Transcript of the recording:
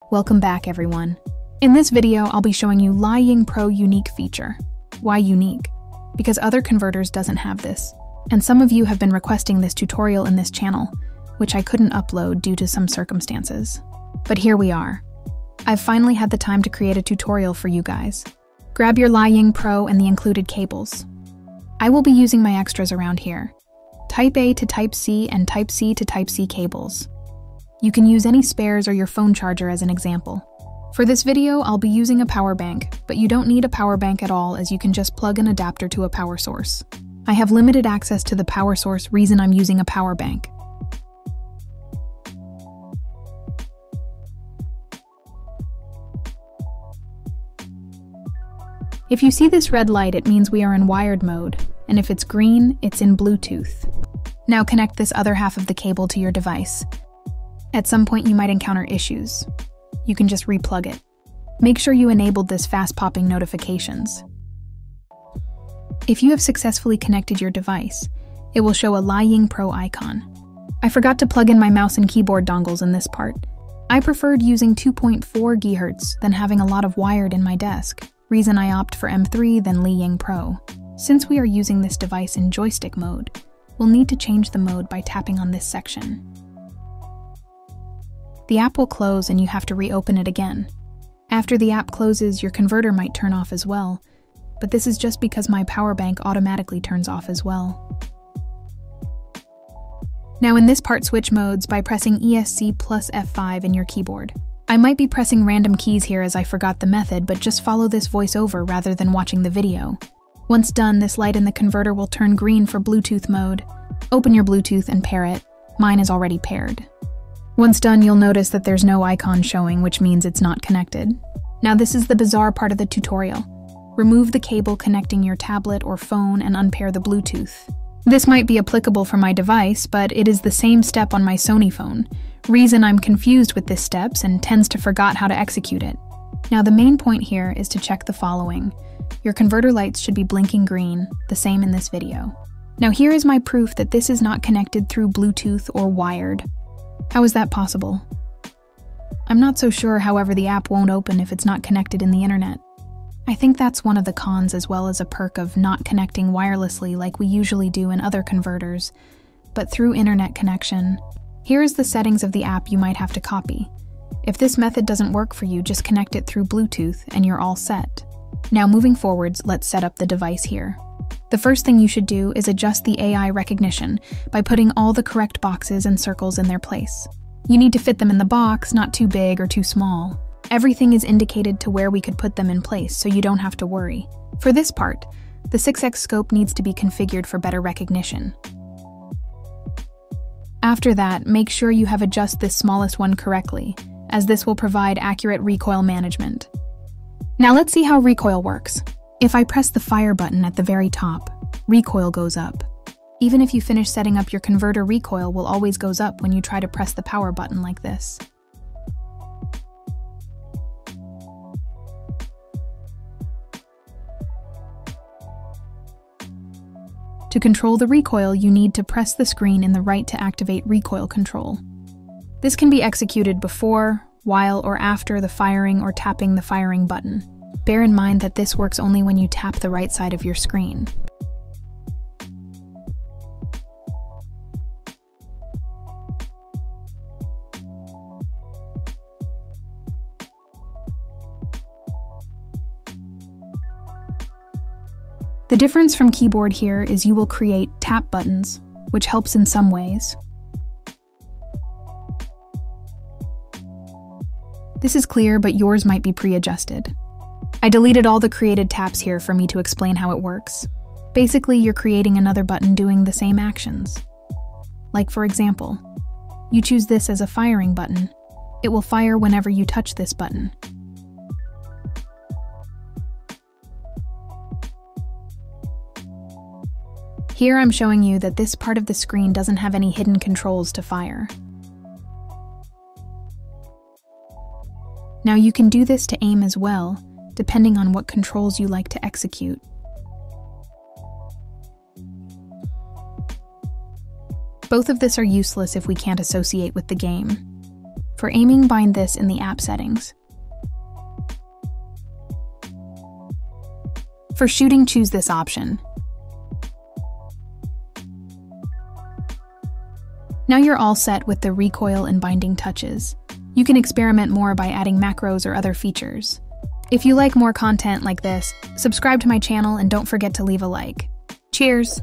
Welcome back, everyone. In this video, I'll be showing you Ying Pro unique feature. Why unique? Because other converters doesn't have this. And some of you have been requesting this tutorial in this channel, which I couldn't upload due to some circumstances. But here we are. I've finally had the time to create a tutorial for you guys. Grab your Ying Pro and the included cables. I will be using my extras around here. Type A to Type C and Type C to Type C cables. You can use any spares or your phone charger as an example. For this video, I'll be using a power bank, but you don't need a power bank at all as you can just plug an adapter to a power source. I have limited access to the power source, reason I'm using a power bank. If you see this red light, it means we are in wired mode, and if it's green, it's in Bluetooth. Now connect this other half of the cable to your device. At some point, you might encounter issues. You can just replug it. Make sure you enabled this fast-popping notifications. If you have successfully connected your device, it will show a Ying Pro icon. I forgot to plug in my mouse and keyboard dongles in this part. I preferred using 2.4 GHz than having a lot of wired in my desk. Reason I opt for M3 than Ying Pro. Since we are using this device in joystick mode, we'll need to change the mode by tapping on this section. The app will close and you have to reopen it again. After the app closes, your converter might turn off as well, but this is just because my power bank automatically turns off as well. Now in this part, switch modes by pressing ESC plus F5 in your keyboard. I might be pressing random keys here as I forgot the method, but just follow this voiceover rather than watching the video. Once done, this light in the converter will turn green for Bluetooth mode. Open your Bluetooth and pair it. Mine is already paired. Once done, you'll notice that there's no icon showing, which means it's not connected. Now this is the bizarre part of the tutorial. Remove the cable connecting your tablet or phone and unpair the Bluetooth. This might be applicable for my device, but it is the same step on my Sony phone. Reason I'm confused with this steps and tends to forget how to execute it. Now the main point here is to check the following. Your converter lights should be blinking green, the same in this video. Now here is my proof that this is not connected through Bluetooth or wired. How is that possible? I'm not so sure, however, the app won't open if it's not connected in the internet. I think that's one of the cons as well as a perk of not connecting wirelessly like we usually do in other converters, but through internet connection. Here is the settings of the app you might have to copy. If this method doesn't work for you, just connect it through Bluetooth and you're all set. Now moving forwards, let's set up the device here. The first thing you should do is adjust the AI recognition by putting all the correct boxes and circles in their place. You need to fit them in the box, not too big or too small. Everything is indicated to where we could put them in place, so you don't have to worry. For this part, the 6x scope needs to be configured for better recognition. After that, make sure you have adjusted this smallest one correctly, as this will provide accurate recoil management. Now let's see how recoil works. If I press the fire button at the very top, recoil goes up. Even if you finish setting up your converter, recoil will always goes up when you try to press the power button like this. To control the recoil, you need to press the screen in the right to activate recoil control. This can be executed before, while, or after the firing or tapping the firing button. Bear in mind that this works only when you tap the right side of your screen. The difference from keyboard here is you will create tap buttons, which helps in some ways. This is clear, but yours might be pre-adjusted. I deleted all the created taps here for me to explain how it works. Basically, you're creating another button doing the same actions. Like for example, you choose this as a firing button. It will fire whenever you touch this button. Here I'm showing you that this part of the screen doesn't have any hidden controls to fire. Now you can do this to aim as well, depending on what controls you like to execute. Both of this are useless if we can't associate with the game. For aiming, bind this in the app settings. For shooting, choose this option. Now you're all set with the recoil and binding touches. You can experiment more by adding macros or other features. If you like more content like this, subscribe to my channel and don't forget to leave a like. Cheers!